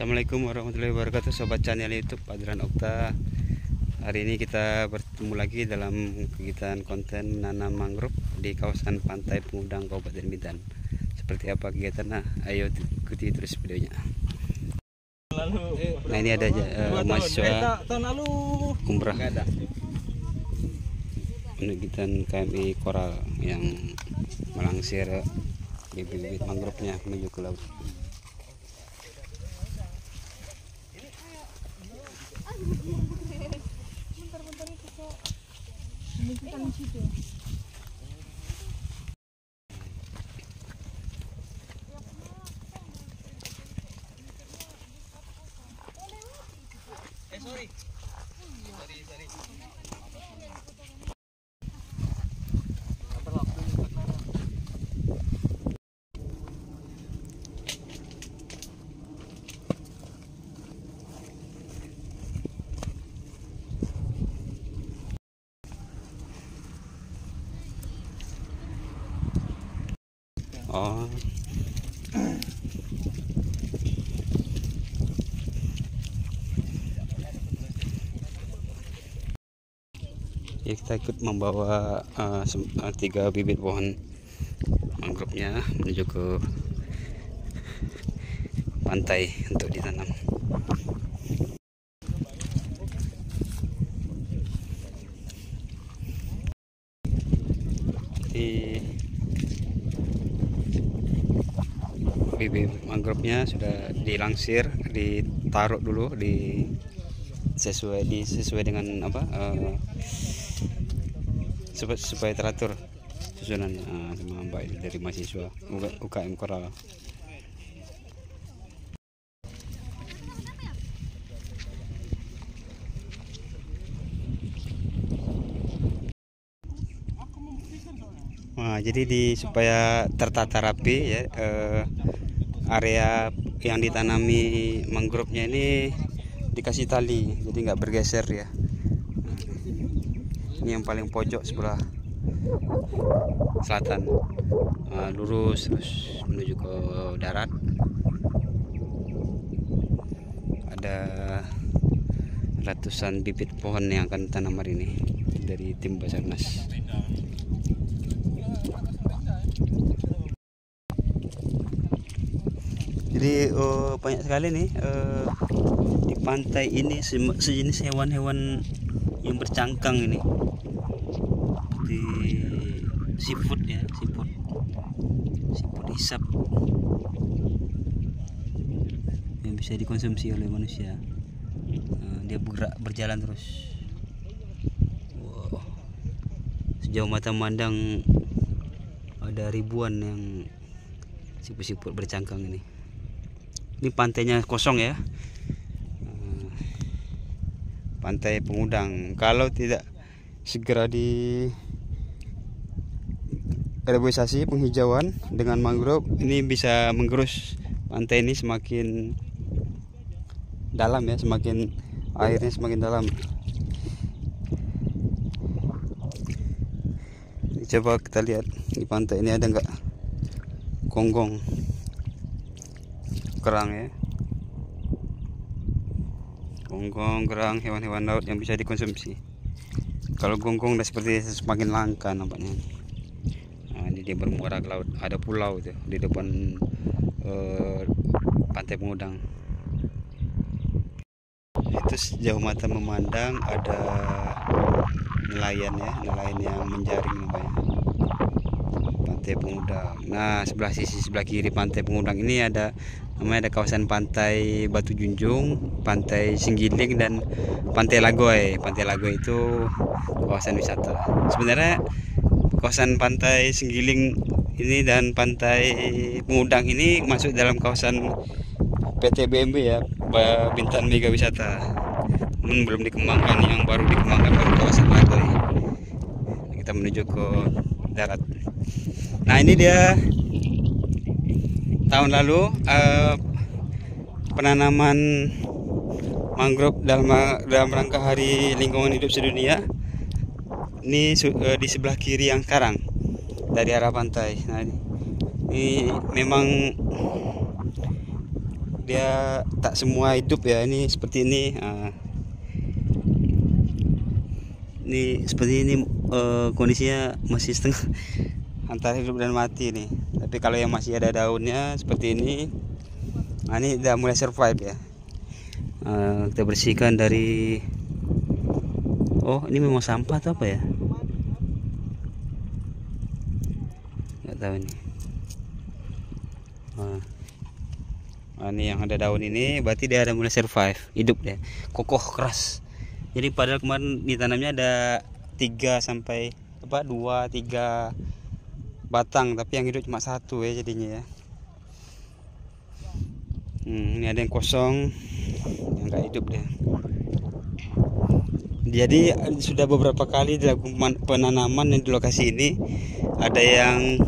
Assalamualaikum warahmatullahi wabarakatuh, sobat channel YouTube Adran Okta. Hari ini kita bertemu lagi dalam kegiatan konten menanam mangrove di kawasan Pantai Pengudang, Kabupaten Bintan. Seperti apa kegiatan? Nah, ayo ikuti terus videonya. Nah, ini ada mahasiswa umrah kegiatan KMI Koral yang melangsir bibit-bibit mangrove-nya menuju ke laut. Oh, ya, kita ikut membawa 3 bibit pohon mangrove-nya menuju ke pantai untuk ditanam. Bibit mangrove-nya sudah dilangsir, ditaruh dulu sesuai dengan apa, supaya teratur susunannya sama baik dari mahasiswa UKM Koral. Nah, jadi supaya tertata rapi ya, area yang ditanami mangrove-nya ini dikasih tali, jadi nggak bergeser ya. Nah, ini yang paling pojok sebelah selatan, lurus terus menuju ke darat. Ada ratusan bibit pohon yang akan ditanam hari ini dari tim Basarnas. Jadi banyak sekali nih di pantai ini sejenis hewan-hewan yang bercangkang ini, seperti seafood ya, seafood hisap yang bisa dikonsumsi oleh manusia. Dia berjalan terus. Wow. Sejauh mata memandang ada ribuan yang siput-siput bercangkang ini. Ini pantainya kosong ya, Pantai Pengudang. Kalau tidak segera di reboisasi, penghijauan dengan mangrove, ini bisa menggerus pantai ini semakin dalam ya, semakin airnya semakin dalam. Coba kita lihat di pantai ini ada nggak gonggong, kerang ya, gonggong, kerang, hewan-hewan laut yang bisa dikonsumsi. Kalau gonggong udah seperti semakin langka nampaknya. Nah, ini dia bermuara ke laut. Ada pulau itu di depan Pantai Pengudang. Itu sejauh mata memandang ada nelayan ya, nelayan yang menjaring nampaknya. Pantai Pengudang. Nah, sebelah kiri Pantai Pengudang ini ada kawasan Pantai Batu Junjung, Pantai Singgiling, dan Pantai Lagoy. Pantai Lagoy itu kawasan wisata. Sebenarnya kawasan Pantai Singgiling ini dan Pantai Pengudang ini masuk dalam kawasan PT BMB ya, Bintan Mega Wisata. Namun belum dikembangkan, yang baru dikembangkan baru kawasan Lagoy. Kita menuju ke darat. Nah, ini dia tahun lalu penanaman mangrove dalam rangka Hari Lingkungan Hidup Sedunia. Ini di sebelah kiri yang sekarang dari arah pantai. Nah, ini memang dia tak semua hidup ya. Ini seperti ini. Ini seperti ini kondisinya masih setengah antara hidup dan mati nih. Tapi kalau yang masih ada daunnya seperti ini, ini udah mulai survive ya. Kita bersihkan dari. Oh, ini memang sampah atau apa ya? Nggak tahu nih. Ini yang ada daun ini berarti dia ada mulai survive, hidup dia, kokoh keras. Jadi padahal kemarin ditanamnya ada 2-3 batang, tapi yang hidup cuma 1 ya jadinya ya. Ini ada yang kosong, yang nggak hidup dia. Jadi sudah beberapa kali dilakukan penanaman di lokasi ini. Ada yang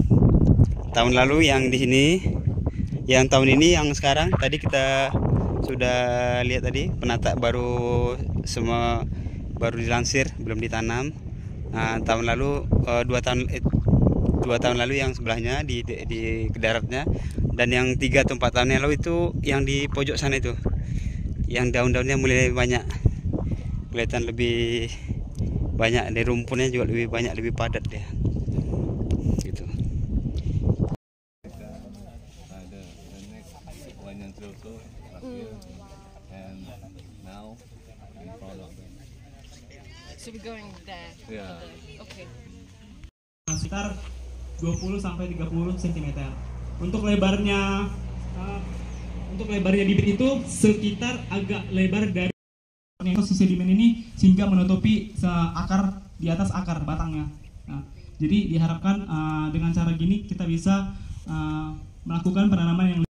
tahun lalu, yang di sini, yang tahun ini, yang sekarang. Tadi kita sudah lihat tadi penata baru semua baru dilansir, belum ditanam. Tahun lalu 2 tahun lalu yang sebelahnya di daratnya, dan yang 3 atau 4 tahun yang lalu itu yang di pojok sana itu, yang daun-daunnya mulai banyak, kelihatan lebih banyak, dari rumputnya juga lebih banyak, lebih padat dia gitu. So we're going there. Yeah. Okay. Sekitar 20 sampai 30 cm. Untuk lebarnya bibit itu sekitar agak lebar dari sedimen ini sehingga menutupi akar di atas akar batangnya. Nah, jadi diharapkan dengan cara gini kita bisa melakukan penanaman yang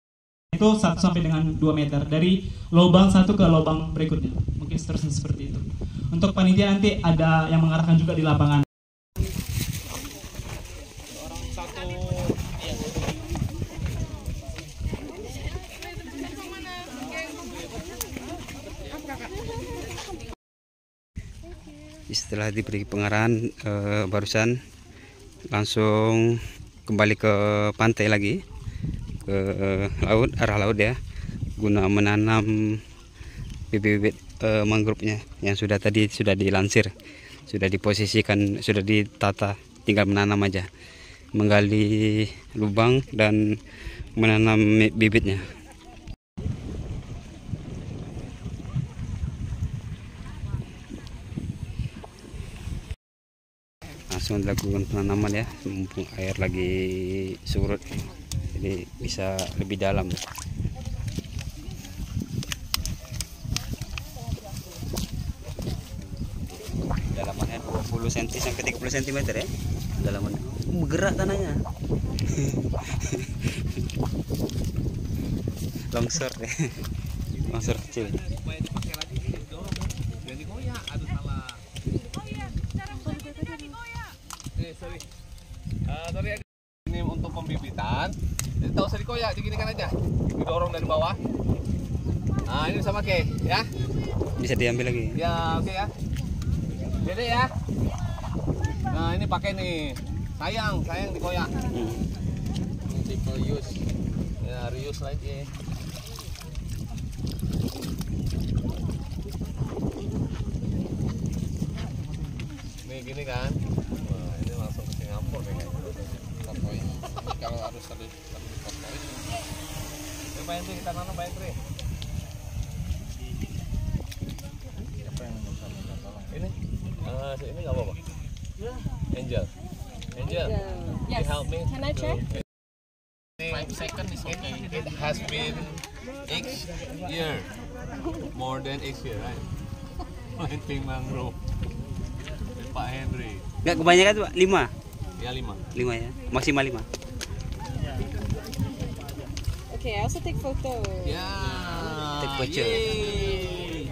itu 1 sampai dengan 2 meter dari lubang satu ke lubang berikutnya. Mungkin seterusnya seperti itu. Untuk panitia nanti ada yang mengarahkan juga di lapangan. Setelah diberi pengarahan barusan langsung kembali ke pantai lagi, ke laut, arah laut ya, guna menanam bibit-bibit mangrove-nya yang sudah dilansir, sudah diposisikan, sudah ditata, tinggal menanam aja, menggali lubang dan menanam bibitnya. Langsung dilakukan penanaman ya, mumpung air lagi surut, jadi bisa lebih dalam. Dalamannya 20 cm sampai 30 cm ya dalamannya. Bergerak tanahnya. Longsor ya. Longsor kecil. Ini untuk pembibitan. Jadi tak usah dikoyak, diginikan aja. Didorong dari bawah. Nah, ini bisa pakai ya. Bisa diambil lagi. Ya, oke ya. Jadi ya. Nah, ini pakai nih. Sayang dikoyak. Multiple use. Ya, reuse lagi. Nih gini kan. Wah, ini langsung ke Singapura nih kayaknya. Kalau harus potpoin. Ini Pak Hendri, kita nanam Pak Hendri. Ini nggak apa-apa. Angel, can you help me? Can I check? 5 seconds is okay. It has been X year, more than X year, right? Planting mangrove with Pak Henry. Enggak kebanyakan tuh, 5. Ya 5. 5 ya, maksimal 5. Okay, I also take photo. Ya. Take picture. Yeay.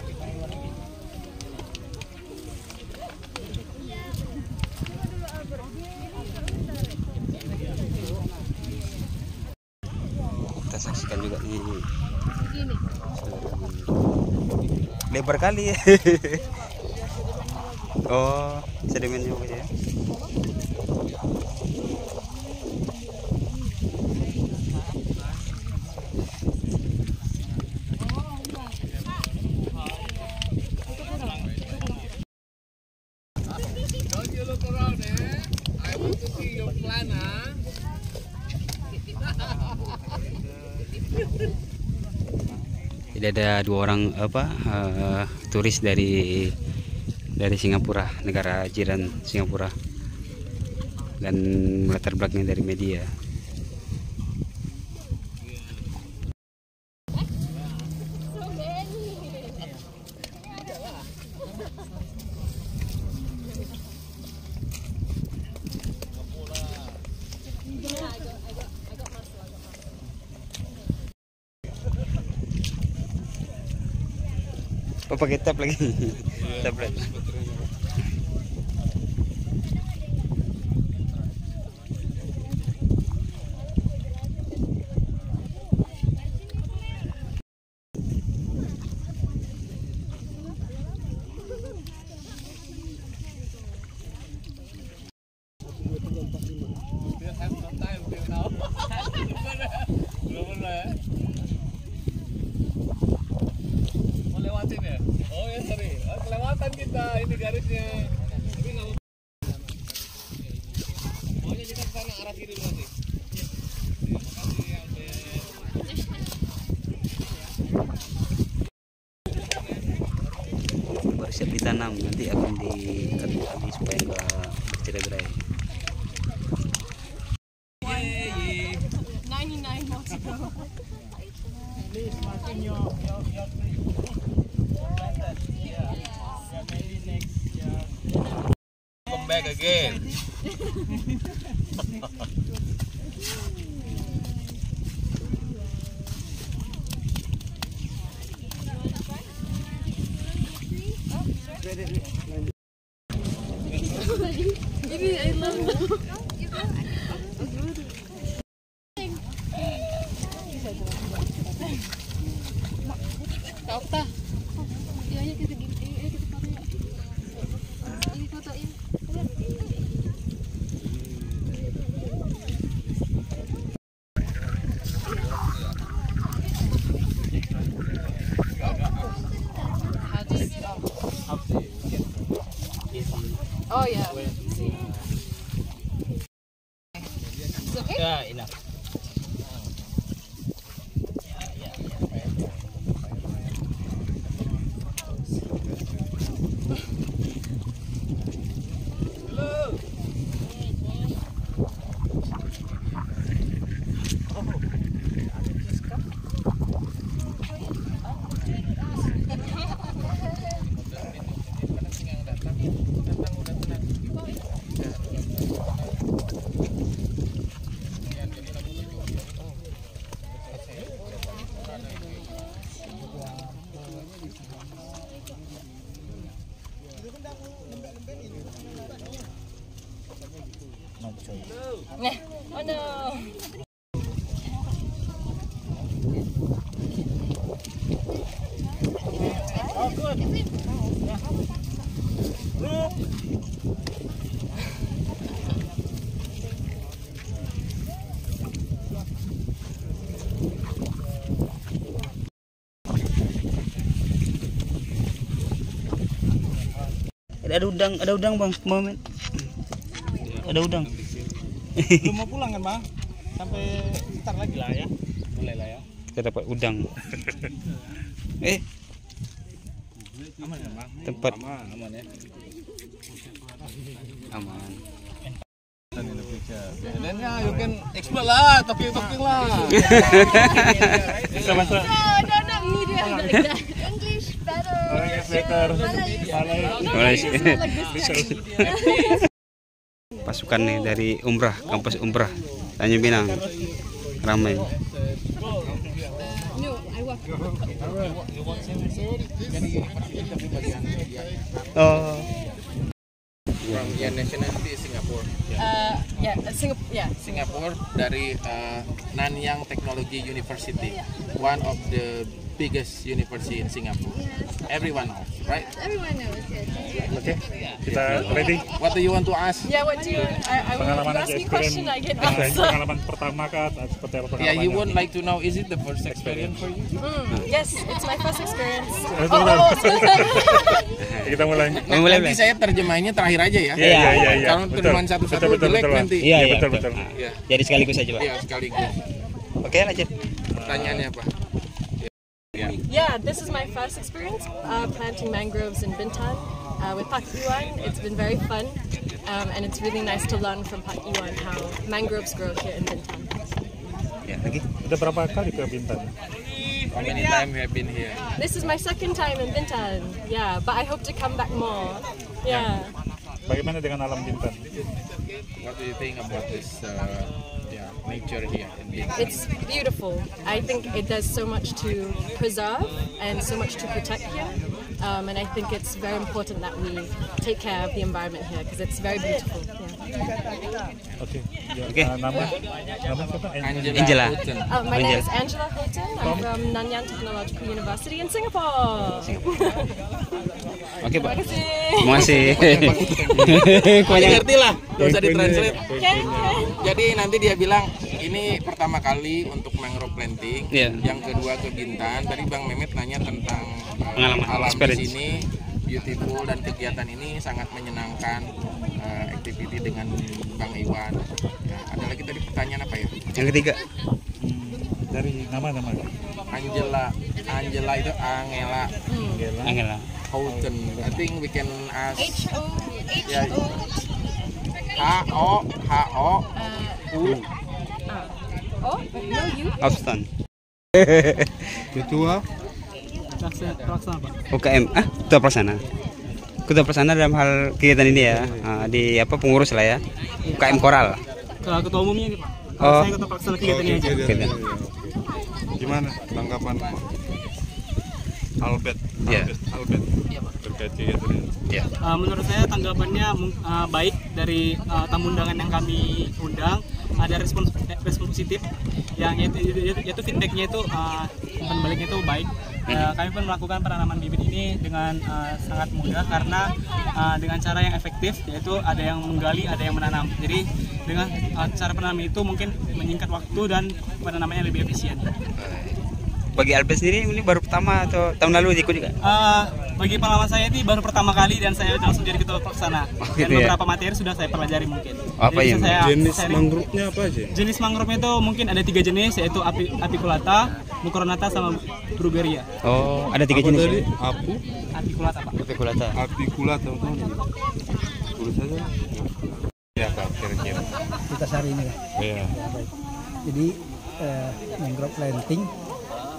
Kita saksikan juga nih. Lebar kali ya. Oh, sedimen juga ya. Jadi ada 2 orang turis dari Singapura, negara jiran Singapura, dan latar belakangnya dari media. Oh, pakai tab lagi. Tablet. Mau lewatin ya? Oh ya sorry, kelewatan kita ini garisnya. Tapi nggak mau. Maunya kita ke sana arah kiri berarti. Makasih ya Baru siap ditanam, nanti akan diikat tali supaya nggak bercerai-berai. 99 more to go. come back again. Maybe I love them. Kak, ya kita gini, kita fotoin. Ini fotoin. Oh yeah. It's okay? Yeah, enough. Oh no. Ada udang bang, momen. Ada udang. Belum mau pulang kan bang? Sampai ntar lagi lah ya. Boleh lah ya. Kita dapat udang. Aman ya bang? Tempat Aman ya. aman. And then yeah, you can explore lah, talking lah. Bisa bahasa. No, not media like that. English better. Pasukan nih dari umrah, kampus umrah Tanjung Pinang, ramai. No, I walk. Oh, Yang nationality Singapore. Singapore dari Nanyang Technology University, one of the biggest university in Singapore. Everyone knows, right? Everyone knows it. Oke, kita ready. What do you want to ask? Yeah, what do you? I Pengalaman you ask aja, me question, I get answer. pengalaman pertama kah? Atau seperti apa pengalamannya? Yeah, you would like to know, is it the first experience for you? Yes, it's my first experience. Sebentar. Kita mulai. Nanti saya terjemahinnya terakhir aja ya. Iya. Kalau terjemahan satu-satu jelek Bang. nanti. Iya, betul. Iya, jadi sekaligus aja pak. iya sekaligus. Oke lanjut. Pertanyaannya apa? Ya. Yeah, this is my first experience planting mangroves in Bintan with Pak Iwan. It's been very fun, and it's really nice to learn from Pak Iwan how mangroves grow here in Bintan. Ya, lagi. Udah berapa kali ke Bintan? How many times we have been here? This is my second time in Bintan. Yeah, but I hope to come back more. Yeah. Bagaimana dengan alam Bintan? What do you think about this nature here in Bintan? It's beautiful. I think it does so much to preserve and so much to protect here. And I think it's very important that we take care of the environment here because it's very beautiful. Yeah. Oke. Oke. Nama siapa? Angela. My name is Angela Houghton. I'm from Nanyang Technological University in Singapore. Oke, Pak. Terima kasih. Terima kasih. Banyak ngerti lah, gak usah ditranslate. Okay. Jadi nanti dia bilang ini pertama kali untuk mangrove planting, Iya. yang kedua ke Bintan. Tadi Bang Mehmet nanya tentang Pengalaman, alam experience. di sini, beautiful dan kegiatan ini sangat menyenangkan. Activity dengan Bang Iwan. Ya, ada lagi tadi pertanyaan apa ya? Yang ketiga. Dari nama. Angela itu Angela Angela. Houghton. I think we can ask H-O. H-O-U. Oh, no, you. Austin. Ketua pelaksana Pak. UKM. Ketua pelaksana. Ketua pelaksana dalam hal kegiatan ini ya. Di apa pengurus lah ya. UKM Koral. Ketua umumnya ini Pak. Oh. Saya ketua pelaksana kegiatan ini aja. Oke. Gimana tanggapan Albert Iya. terkait kegiatan ini? Ya. Menurut saya tanggapannya baik dari tamu undangan yang kami undang. Ada respon positif yang yaitu feedbacknya itu umpan baliknya itu baik. Kami pun melakukan penanaman bibit ini dengan sangat mudah karena dengan cara yang efektif, yaitu ada yang menggali, ada yang menanam. Jadi dengan cara penanam itu mungkin menyingkat waktu dan penanamannya lebih efisien. Bagi Albert sendiri ini baru pertama atau tahun lalu ikut juga? Bagi pengalaman saya ini baru pertama kali dan saya langsung jadi ketua pelaksana. gitu Dan ya? beberapa materi sudah saya pelajari mungkin. Apa Jadi yang saya Jenis sharing. mangrove-nya apa aja? Jenis mangrove itu mungkin ada 3 jenis, yaitu apiculata, mucronata, sama brugueria. Oh, ada 3 Apa jenis. tadi? Ya? Apu, Apiculata Pak. Apiculata. apicula, teman-teman. Tulis saja. Ya, Pak, kira-kira. Kita sehari ini ya. Iya. Jadi mangrove planting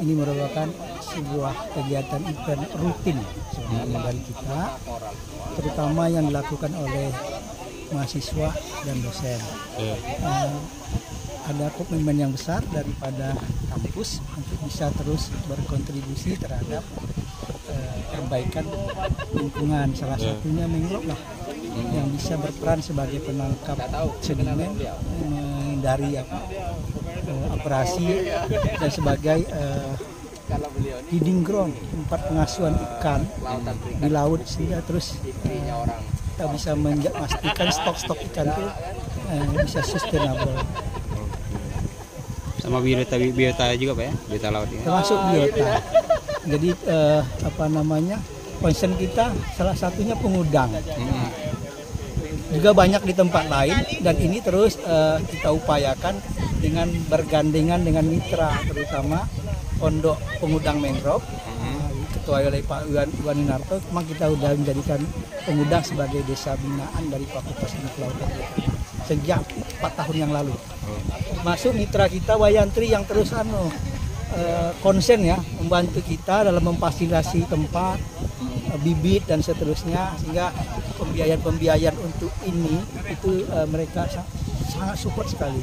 ini merupakan sebuah kegiatan event rutin sebenarnya dari kita, terutama yang dilakukan oleh mahasiswa dan dosen. Ada komitmen yang besar daripada kampus untuk bisa terus berkontribusi terhadap perbaikan lingkungan. Salah satunya mangrove lah yang bisa berperan sebagai penangkap sedimen dari operasi dan sebagai feeding ground, tempat pengasuhan ikan di laut, sehingga terus kita bisa memastikan stok-stok ikan itu bisa sustainable. Sama biota juga Pak ya? Biota laut ya. Termasuk biota. Jadi concern kita salah satunya pengudang. Juga banyak di tempat lain dan ini terus kita upayakan dengan bergandengan dengan mitra, terutama Pondok Pengudang Mangrove, ketua oleh Pak Iwan Winarto. Memang kita sudah menjadikan Pengudang sebagai desa binaan dari Fakultas Ilmu Kelautan sejak 4 tahun yang lalu. Masuk mitra kita Wayantri yang terus konsen ya membantu kita dalam memfasilitasi tempat, bibit dan seterusnya, sehingga pembiayaan untuk ini itu mereka sangat support sekali.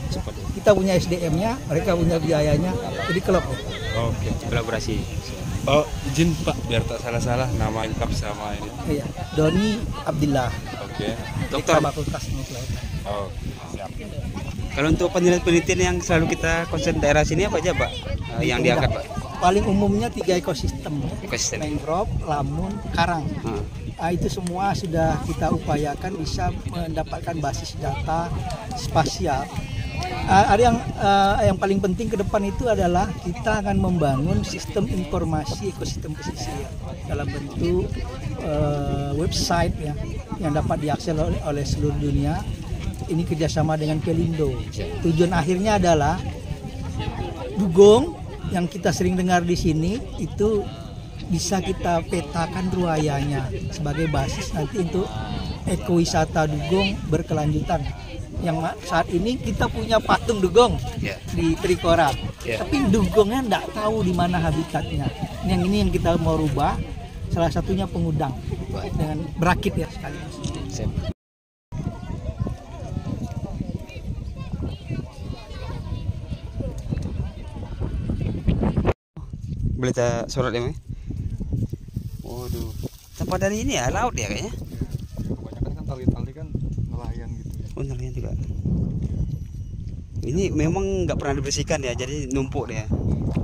Kita punya SDM-nya, mereka punya biayanya, jadi klub. Oke. Kolaborasi. Oh, izin Pak, biar tak salah-salah nama lengkap sama ini. Iya, Doni Abdillah, Oke. Dokter. Fakultas Ilmu Kelautan. Oh, siap. Kalau untuk penelitian yang selalu kita konsen daerah sini apa aja Pak? Yang diangkat Pak? Paling umumnya 3 ekosistem, Ekosistem. mangrove, lamun, karang. Itu semua sudah kita upayakan bisa mendapatkan basis data spasial. Ada yang paling penting ke depan itu adalah kita akan membangun sistem informasi ekosistem pesisir dalam bentuk website ya, yang dapat diakses oleh seluruh dunia. Ini kerjasama dengan Pelindo. Tujuan akhirnya adalah dugong yang kita sering dengar di sini itu bisa kita petakan ruayanya sebagai basis nanti untuk ekowisata dugong berkelanjutan. Yang saat ini kita punya patung dugong di Trikora, tapi dugongnya nggak tahu di mana habitatnya. Yang ini yang kita mau rubah, salah satunya pengudang dengan berakit ya sekaligus. Boleh kita sorot ya, Mas? Waduh, tempat dari ini ya laut ya kayaknya. Kebanyakan kan tali-tali kan nelayan gitu. Oh, nelayan juga. Ini memang nggak pernah dibersihkan ya, jadi numpuk deh.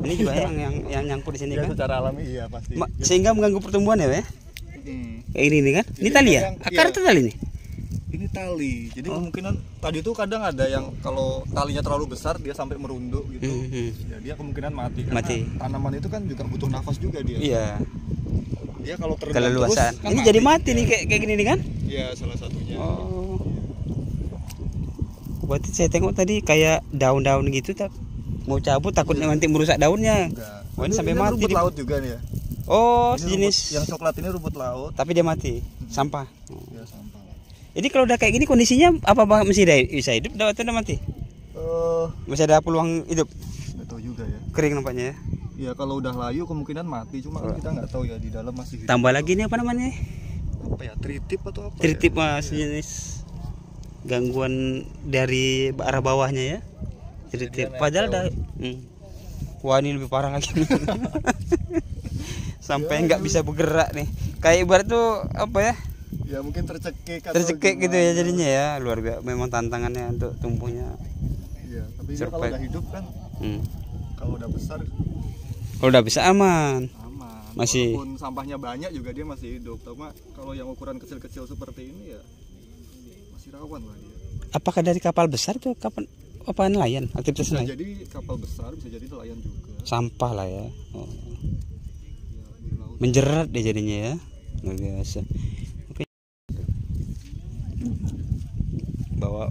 Ini juga yang nyangkut di sini Ya, kan? secara alami iya pasti. Sehingga mengganggu pertumbuhan ya, Pak? Kayak ini nih kan? Ini tali ya? Akar itu tali nih? Ini tali. Jadi kemungkinan tadi itu kadang ada yang kalau talinya terlalu besar dia sampai merunduk gitu. Ya, dia kemungkinan mati. Karena tanaman itu kan juga butuh nafas juga dia. Iya. Dia kalau terus Keleluasan. kan Ini jadi mati nih kayak gini nih kan? Iya, salah satunya. Oh. Berarti saya tengok tadi kayak daun-daun gitu mau cabut takutnya nanti merusak daunnya. Oh, ini sampai mati. Rumput laut juga nih ya. Oh, Ini sejenis yang coklat ini rumput laut. tapi dia mati. Sampah. Ya, sampah. Jadi kalau udah kayak gini kondisinya apa masih bisa hidup atau udah mati? Masih ada peluang hidup? Nggak tahu juga ya. Kering nampaknya ya. Ya kalau udah layu kemungkinan mati, cuma kan kita nggak tahu ya di dalam masih hidup. Tambah lagi nih apa namanya? Apa ya? Tritip atau apa? Tritip mas, jenis gangguan dari arah bawahnya ya. Tritip. Padahal dah. Wah, ini lebih parah lagi. Sampai nggak bisa bergerak nih. Kayak ibarat tuh apa ya? Ya mungkin tercekik gitu ya jadinya ya. Luar biasa memang tantangannya untuk tumbuhnya. Iya, tapi dia kalau udah hidup kan kalau udah besar kalau udah bisa aman. Masih walaupun sampahnya banyak juga dia masih hidup. Cuma kalau yang ukuran kecil-kecil seperti ini ya masih rawan lah dia. Apakah dari kapal besar tuh kapal apa nelayan aktivitas Bisa nelayan? jadi kapal besar, bisa jadi nelayan juga. Sampah lah ya. Oh. Ya, di laut. Menjerat deh jadinya ya. Luar biasa. Oke. Bawa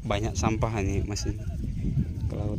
banyak sampah nih masih ke laut.